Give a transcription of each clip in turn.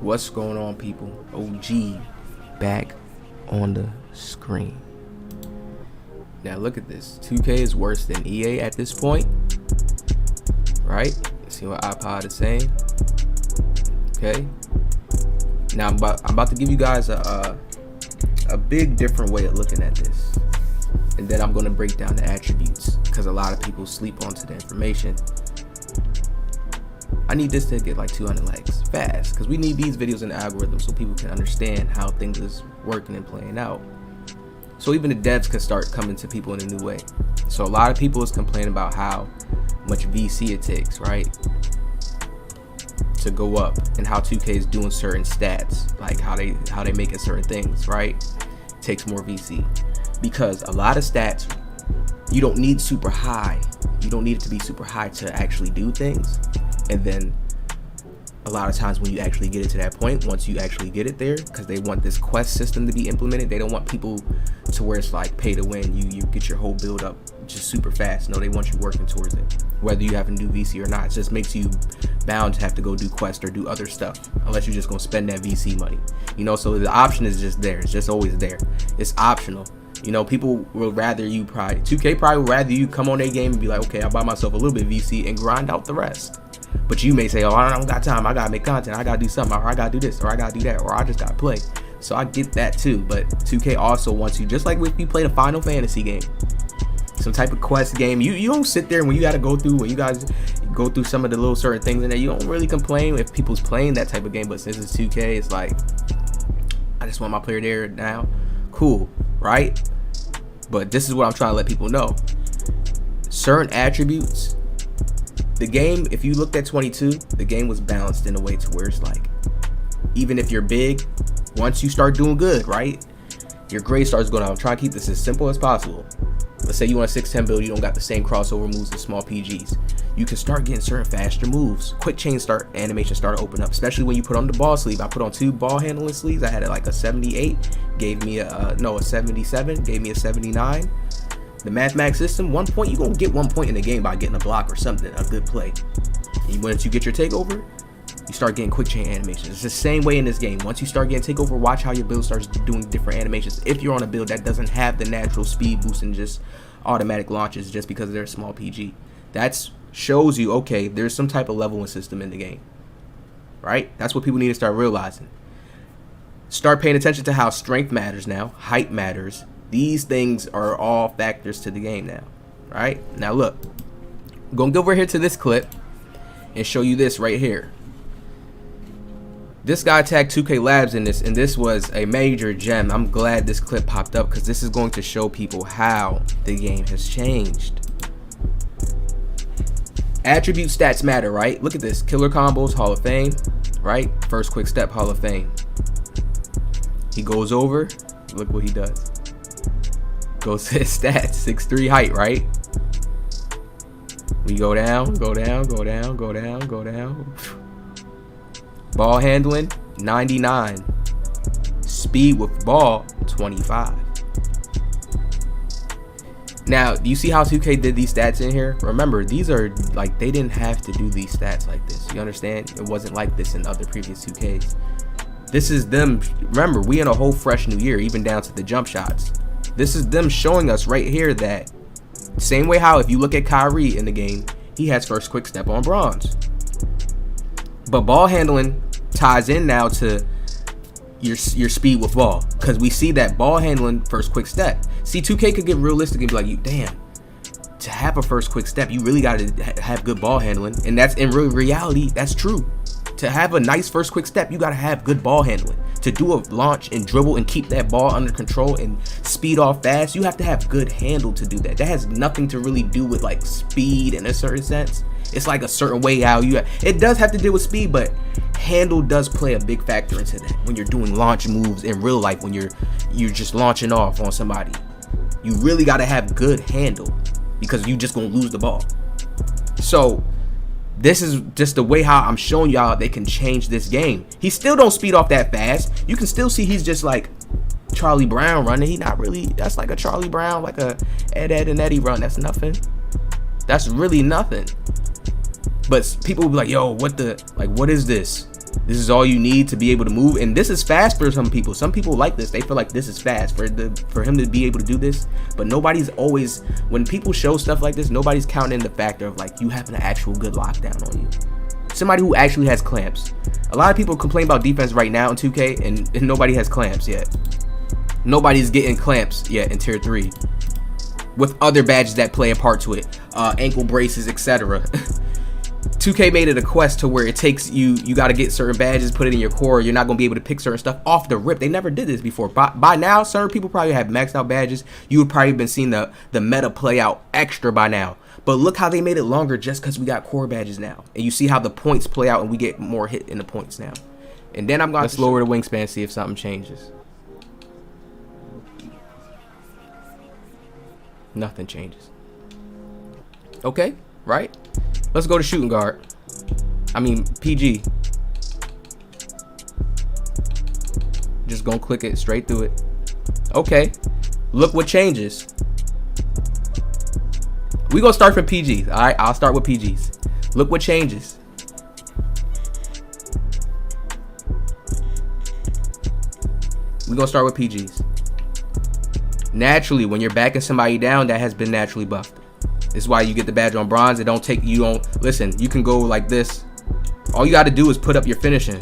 What's going on, people? OG back on the screen. Now look at this. 2K is worse than EA at this point, right? See what iPod is saying. Okay. Now I'm about to give you guys a big different way of looking at this, and then I'm going to break down the attributes because a lot of people sleep onto the information. I need this to get like 200 likes fast because we need these videos in the algorithm so people can understand how things is working and playing out. So even the devs can start coming to people in a new way. So a lot of people is complaining about how much VC it takes, right, to go up, and how 2K is doing certain stats, like how they making certain things, right? It takes more VC because a lot of stats you don't need super high. You don't need it to be super high to actually do things. And then a lot of times when you actually get it to that point, once you actually get it there, because they want this quest system to be implemented, they don't want people to where it's like pay to win. You get your whole build up just super fast. No, they want you working towards it, whether you have to do VC or not. It just makes you bound to have to go do quest or do other stuff, unless you're just gonna spend that VC money. You know, so the option is just there. It's just always there. It's optional. You know, people will rather you 2K probably would rather you come on their game and be like, okay, I'll buy myself a little bit of VC and grind out the rest. But you may say, oh, I don't got time, I gotta make content, I gotta do something, or I gotta do this, or I gotta do that, or I just gotta play. So I get that too, but 2K also wants you, just like if you play the Final Fantasy game, some type of quest game, you don't sit there when you gotta go through, when you guys go through some of the little certain things in there, you don't really complain if people's playing that type of game. But since it's 2K, it's like, I just want my player there now. Cool, right? But this is what I'm trying to let people know. Certain attributes, the game, if you looked at 22, the game was balanced in a way to where it's like, even if you're big, once you start doing good, right, your grade starts going out. I'm trying to keep this as simple as possible. Let's say you want a 610 build, you don't got the same crossover moves as small PGs. You can start getting certain faster moves. Quick chain animation started open up, especially when you put on the ball sleeve. I put on 2 ball handling sleeves. I had like a 78, gave me a 77, gave me a 79. The mathematics system, 1 point, you're going to get 1 point in the game by getting a block or something, a good play. And once you get your takeover, you start getting quick chain animations. It's the same way in this game. Once you start getting takeover, watch how your build starts doing different animations. If you're on a build that doesn't have the natural speed boost and just automatic launches just because they're a small PG, that shows you, okay, there's some type of leveling system in the game, right? That's what people need to start realizing. Start paying attention to how strength matters now, height matters. These things are all factors to the game now, right? Now look, I'm gonna go over here to this clip and show you this right here. This guy tagged 2K Labs in this, and this was a major gem. I'm glad this clip popped up because this is going to show people how the game has changed. Attribute stats matter, right? Look at this. Killer combos, Hall of Fame, right? First quick step, Hall of Fame. He goes over, look what he does. Goes to his stats, 6'3" height, right? We go down, go down, go down, go down, go down. Ball handling, 99. Speed with ball, 25. Now, do you see how 2K did these stats in here? Remember, these are like, they didn't have to do these stats like this. You understand? It wasn't like this in other previous 2Ks. This is them. Remember, we in a whole fresh new year, even down to the jump shots. This is them showing us right here that same way how if you look at Kyrie in the game, he has first quick step on bronze. But ball handling ties in now to your speed with ball, because we see that ball handling first quick step. See, 2K could get realistic and be like, you damn, to have a first quick step, you really got to have good ball handling, and that's in real reality, that's true. To have a nice first quick step, you got to have good ball handling. To do a launch and dribble and keep that ball under control and speed off fast, you have to have good handle to do that. That has nothing to really do with like speed in a certain sense. It's like a certain way how it does have to deal with speed, but handle does play a big factor into that. When you're doing launch moves in real life, when you're just launching off on somebody, you really got to have good handle because you just gonna lose the ball. So this is just the way how I'm showing y'all they can change this game. He still don't speed off that fast. You can still see he's just like Charlie Brown running. He not really, that's like a Charlie Brown, like a Ed and Eddie run. That's nothing. That's really nothing. But people will be like, yo, what is this? This is all you need to be able to move. And this is fast for some people. Some people like this. They feel like this is fast for him to be able to do this. But nobody's always, when people show stuff like this, nobody's counting the factor of like you having an actual good lockdown on you. Somebody who actually has clamps. A lot of people complain about defense right now in 2K and nobody has clamps yet. Nobody's getting clamps yet in tier 3 with other badges that play a part to it, ankle braces, etc. 2K made it a quest to where it takes you got to get certain badges, put it in your core. You're not going to be able to pick certain stuff off the rip. They never did this before. By now, certain people probably have maxed out badges. You would probably have been seeing the meta play out extra by now. But look how they made it longer just because we got core badges now. And you see how the points play out and we get more hit in the points now. And then I'm going to lower the wingspan, see if something changes. Nothing changes. Okay, right? Let's go to shooting guard. I mean, PG. Just gonna click it straight through it. Okay, look what changes. We gonna start from PGs. All right, I'll start with PGs. Look what changes. We gonna start with PGs. Naturally, when you're backing somebody down, that has been naturally buffed. This is why you get the badge on bronze. Listen, you can go like this. All you got to do is put up your finishing.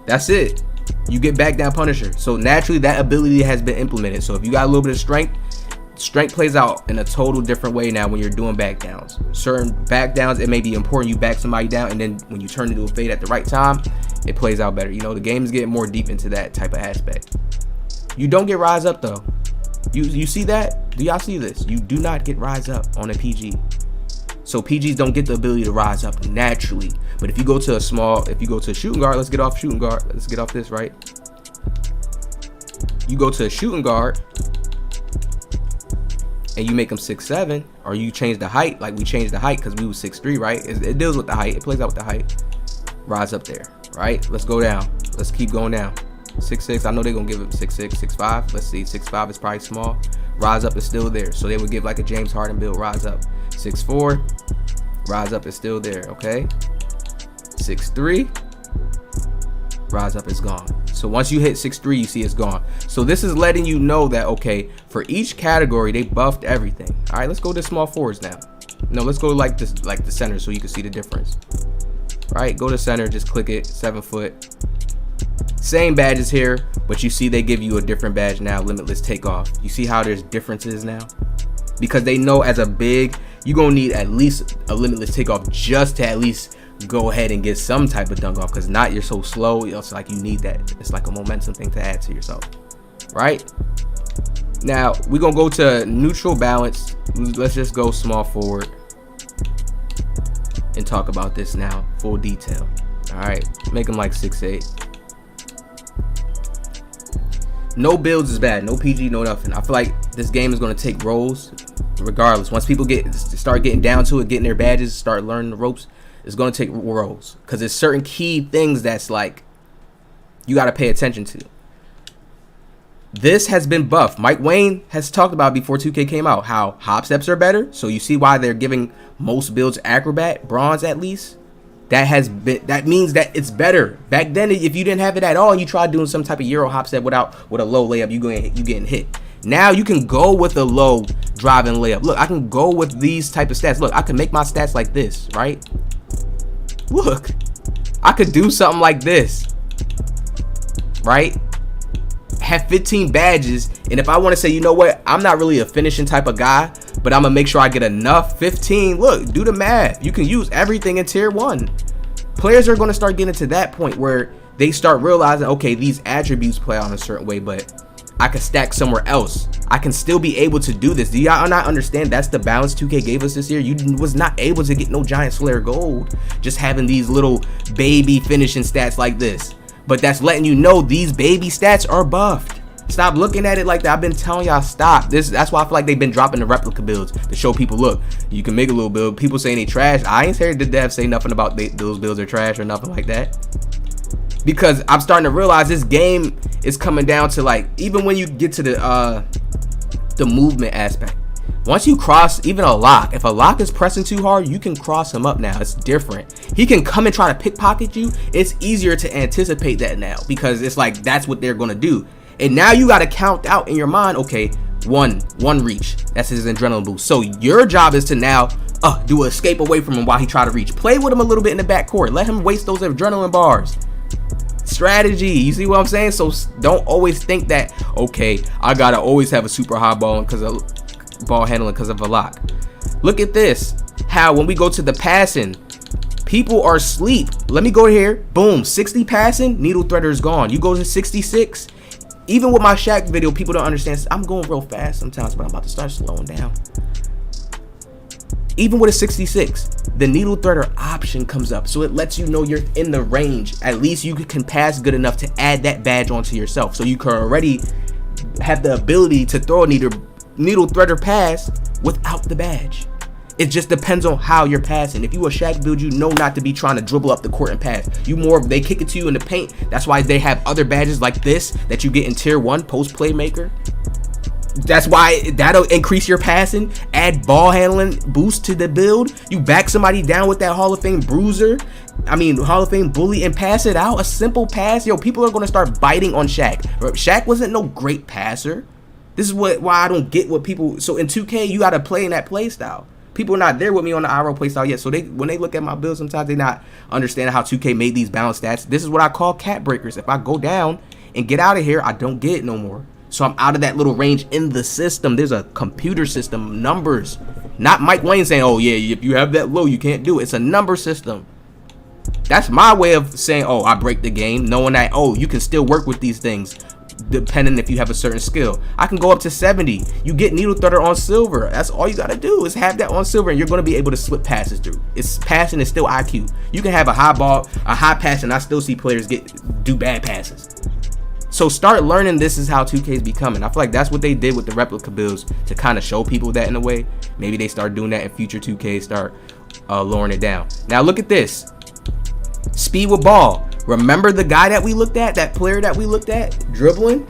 That's it. You get back down Punisher. So naturally, that ability has been implemented. So if you got a little bit of strength plays out in a total different way now when you're doing back downs. Certain back downs, it may be important you back somebody down, and then when you turn into a fade at the right time, it plays out better. You know, the game's getting more deep into that type of aspect. You don't get rise up though. You see that? Do y'all see this? You do not get rise up on a PG. So PGs don't get the ability to rise up naturally. But if you go to a shooting guard, let's get off shooting guard. Let's get off this, right? You go to a shooting guard and you make them 6'7", or you change the height, like we changed the height because we was 6'3", right? It deals with the height. It plays out with the height. Rise up there, right? Let's go down. Let's keep going down. 6'6", I know they're gonna give him 6'6", 6'5". Let's see, 6'5" is probably small. Rise up is still there, so they would give like a James Harden build. Rise up. 6'4", rise up is still there. Okay. 6'3", rise up is gone. So once you hit 6'3", you see it's gone. So this is letting you know that okay, for each category they buffed everything. All right, let's go to small forwards now. No, let's go like this, like the center, so you can see the difference. All right, go to center, just click it. 7 foot. Same badges here, but you see they give you a different badge now, limitless takeoff. You see how there's differences now? Because they know as a big, you're gonna need at least a limitless takeoff just to at least go ahead and get some type of dunk off, because not you're so slow. It's like you need that. It's like a momentum thing to add to yourself, right? Now we're gonna go to neutral balance. Let's just go small forward and talk about this now, full detail. All right, make them like 6'8". No builds is bad, no PG, no nothing. I feel like this game is going to take roles regardless. Once people start getting down to it, getting their badges, start learning the ropes, it's going to take roles, because there's certain key things that's like you got to pay attention to. This has been buffed. Mike Wayne has talked about before 2K came out how hop steps are better, so you see why they're giving most builds acrobat bronze at least. That means that it's better. Back then, if you didn't have it at all and you tried doing some type of Euro hop step with a low layup, you getting hit. Now you can go with a low driving layup. Look, I can go with these type of stats. Look, I can make my stats like this, right? Look, I could do something like this, right? Have 15 badges, and if I want to say, you know what, I'm not really a finishing type of guy, but I'm gonna make sure I get enough 15. Look, do the math. You can use everything in tier 1. Players are going to start getting to that point where they start realizing, okay, these attributes play out a certain way, but I can stack somewhere else. I can still be able to do this. Do y'all not understand? That's the balance 2K gave us this year. You was not able to get no giant Slayer gold just having these little baby finishing stats like this. But that's letting you know these baby stats are buffed. Stop looking at it like that. I've been telling y'all stop. That's why I feel like they've been dropping the replica builds to show people, look, you can make a little build. People saying they trash. I ain't heard the dev say nothing about those builds are trash or nothing like that. Because I'm starting to realize this game is coming down to, like, even when you get to the movement aspect, Once you cross even a lock, if a lock is pressing too hard, you can cross him up now. It's different. He can come and try to pickpocket you. It's easier to anticipate that now because it's like that's what they're going to do. And now you got to count out in your mind, okay, one reach. That's his adrenaline boost. So your job is to now do an escape away from him while he try to reach. Play with him a little bit in the backcourt. Let him waste those adrenaline bars. Strategy. You see what I'm saying? So don't always think that, okay, I got to always have a super high ball handling because of a lock. Look at this. How when we go to the passing, people are asleep. Let me go here. Boom. 60 passing. Needle threader is gone. You go to 66. Even with my Shaq video, people don't understand. I'm going real fast sometimes, but I'm about to start slowing down. Even with a 66, the needle threader option comes up. So it lets you know you're in the range. At least you can pass good enough to add that badge onto yourself. So you can already have the ability to throw a needle threader pass without the badge. It just depends on how you're passing. If you a Shaq build, you know not to be trying to dribble up the court and pass. You more, they kick it to you in the paint. That's why they have other badges like this that you get in tier 1, post playmaker. That's why that'll increase your passing, add ball handling, boost to the build. You back somebody down with that Hall of Fame Hall of Fame bully and pass it out. A simple pass. Yo, people are going to start biting on Shaq. Shaq wasn't no great passer. This is why I don't get what people. So in 2K, you got to play in that play style. People are not there with me on the IRL playstyle yet, so when they look at my build, sometimes they not understanding how 2K made these balance stats. This is what I call cap breakers. If I go down and get out of here, I don't get it no more. So I'm out of that little range in the system. There's a computer system, numbers. Not Mike Wayne saying, oh yeah, if you have that low, you can't do it. It's a number system. That's my way of saying, oh, I break the game, knowing that, oh, you can still work with these things. Depending if you have a certain skill. I can go up to 70. You get needle threader on silver. That's all you gotta do is have that on silver, and you're gonna be able to slip passes through. It's passing is still IQ. You can have a high pass, and I still see players do bad passes. So start learning this is how 2K is becoming. I feel like that's what they did with the replica builds to kind of show people that in a way. Maybe they start doing that in future 2K, start lowering it down. Now look at this. Speed with ball. Remember the guy that we looked at, that player that we looked at, dribbling?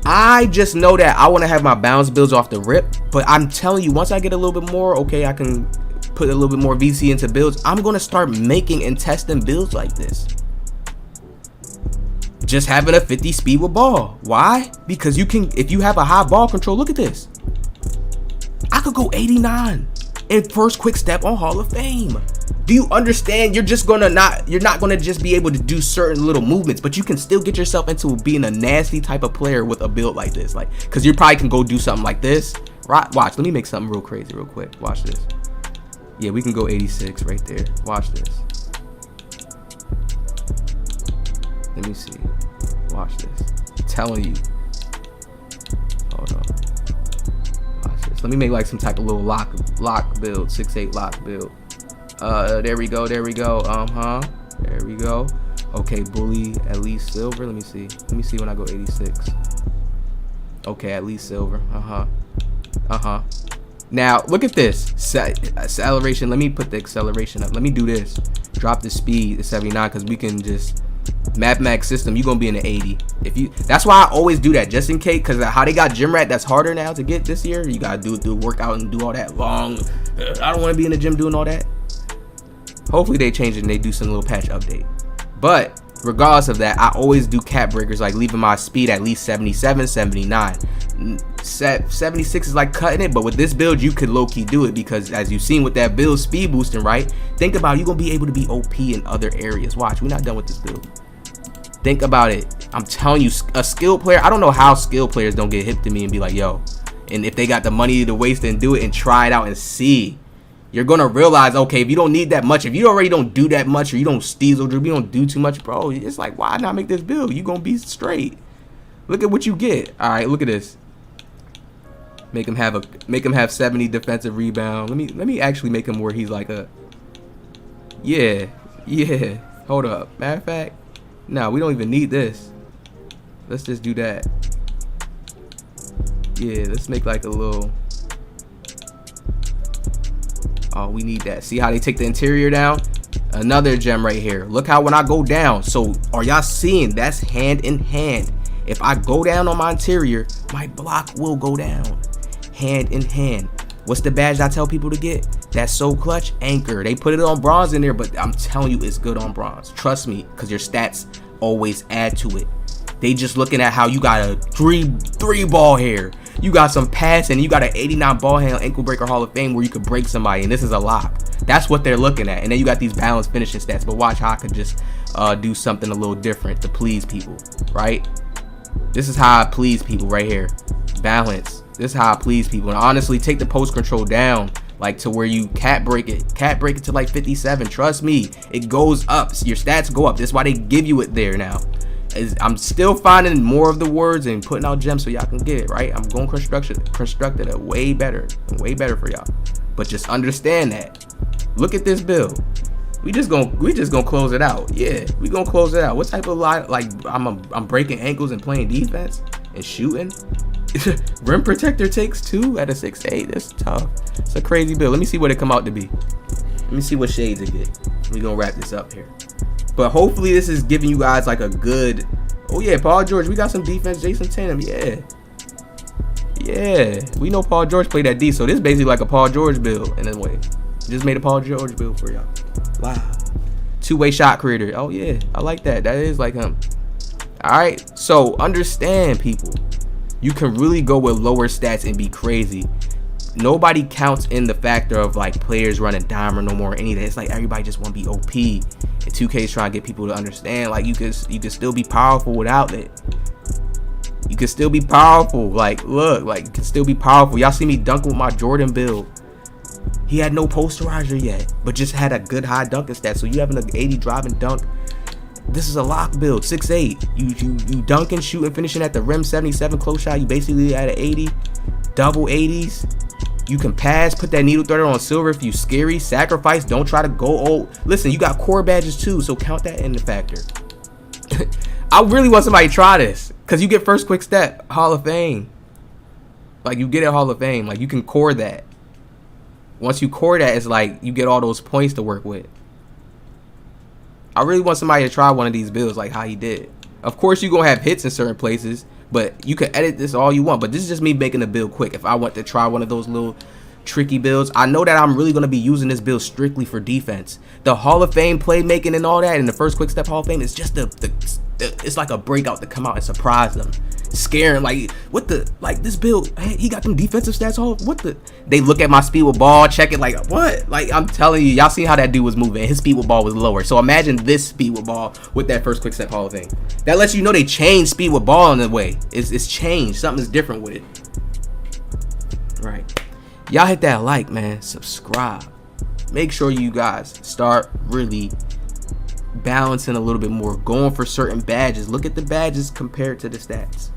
I just know that I want to have my bounce builds off the rip, but I'm telling you, once I get a little bit more, okay, I can put a little bit more VC into builds. I'm going to start making and testing builds like this. Just having a 50 speed with ball. Why? Because you can, if you have a high ball control, look at this. I could go 89. And first quick step on Hall of Fame. Do you understand? You're not gonna just be able to do certain little movements, but you can still get yourself into being a nasty type of player with a build like this. Like, cause you probably can go do something like this. Right? Watch, let me make something real crazy real quick. Watch this. Yeah, we can go 86 right there. Watch this. Let me see. Watch this. I'm telling you. Hold on. Let me make like some type of little lock build, 6'8" lock build. There we go. There we go. Okay, bully at least silver. Let me see when I go 86. Okay, at least silver. Now look at this acceleration. Let me put the acceleration up. Let me do this. Drop the speed to 79 because we can just mathematics system. You're gonna be in the 80. That's why I always do that, just in case, because how they got gym rat that's harder now to get this year. You gotta do workout and do all that long. I don't want to be in the gym doing all that. Hopefully they change it and they do some little patch update. But regardless of that, I always do cap breakers, like leaving my speed at least 77, 79. 76 is like cutting it, but with this build you could low-key do it, because as you've seen with that build speed boosting, right? Think about it, you're gonna be able to be OP in other areas. Watch, we're not done with this build. Think about it. I'm telling you, a skilled player, I don't know how skilled players don't get hip to me and be like, yo, and if they got the money to waste and do it and try it out and see, you're gonna realize, okay, if you don't need that much, if you already don't do that much, or you don't steal dribble, you don't do too much, bro, it's like, why not make this build? You gonna be straight. Look at what you get. All right, look at this. Make him have 70 defensive rebound. Let me actually make him where he's like a, yeah. Hold up. Matter of fact, no, we don't even need this. Let's just do that. Yeah, let's make like a little. Oh, we need that. See how they take the interior down? Another gem right here. Look how when I go down. So are y'all seeing? That's hand in hand. If I go down on my interior, my block will go down. Hand in hand. What's the badge I tell people to get? That's so clutch. Anchor. They put it on bronze in there, but I'm telling you, it's good on bronze. Trust me, because your stats always add to it. They just looking at how you got a three ball hair. You got some passing. You got an 89 ball handle ankle breaker Hall of Fame where you could break somebody, and this is a lock. That's what they're looking at. And then you got these balanced finishing stats. But watch how I could just do something a little different to please people, right? This is how I please people right here. Balance. This is how I please people. And honestly, take the post control down, like to where you cat break it to like 57. Trust me, it goes up. Your stats go up. That's why they give you it there now. I'm still finding more of the words and putting out gems so y'all can get it, right? I'm going constructed it way better for y'all. But just understand that. Look at this build. We just gonna close it out. Yeah, we gonna close it out. What type of line? Like I'm breaking ankles and playing defense and shooting. Rim protector takes 2 at a 6'8". That's tough. It's a crazy build. Let me see what it come out to be. Let me see what shades it get. We gonna wrap this up here. But hopefully this is giving you guys like a good. Oh yeah, Paul George. We got some defense. Jason Tatum. Yeah. We know Paul George played that D. So this is basically like a Paul George build in a way. Just made a Paul George build for y'all. Wow. Two-way shot creator. Oh yeah, I like that. That is like him. All right. So understand, people. You can really go with lower stats and be crazy. Nobody counts in the factor of like players running dimer no more or any of that. It's like everybody just want to be OP. And 2K is trying to get people to understand like you can still be powerful without it. You can still be powerful. Like look, like you can still be powerful. Y'all see me dunk with my Jordan build. He had no posterizer yet, but just had a good high dunking stat. So you having an 80 drive and dunk. This is a lock build, 6'8". You dunking, shooting, finishing at the rim, 77 close shot. You basically at an 80, double 80s. You can pass, put that needle threader on silver if you scary. Sacrifice, don't try to go old. Listen, you got core badges too, so count that in the factor. I really want somebody to try this, because you get first quick step, Hall of Fame. Like you get it Hall of Fame, like you can core that. Once you core that, it's like you get all those points to work with. I really want somebody to try one of these builds like how he did. Of course, you're going to have hits in certain places, but you can edit this all you want. But this is just me making the build quick. If I want to try one of those little tricky builds, I know that I'm really going to be using this build strictly for defense. The Hall of Fame playmaking and all that, and the first quick step Hall of Fame is just it's like a breakout to come out and surprise them. Scaring like what the like this build, hey, he got them defensive stats all what the they look at my speed with ball, check it like what, like I'm telling you, y'all seen how that dude was moving. His speed with ball was lower, so imagine this speed with ball with that first quick step Hall of Fame. That lets you know they changed speed with ball in a way. It's changed, something's different with it. Right, y'all hit that like, man, subscribe, make sure you guys start really balancing a little bit more, going for certain badges. Look at the badges compared to the stats.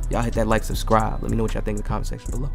Y'all hit that like, subscribe. Let me know what y'all think in the comment section below.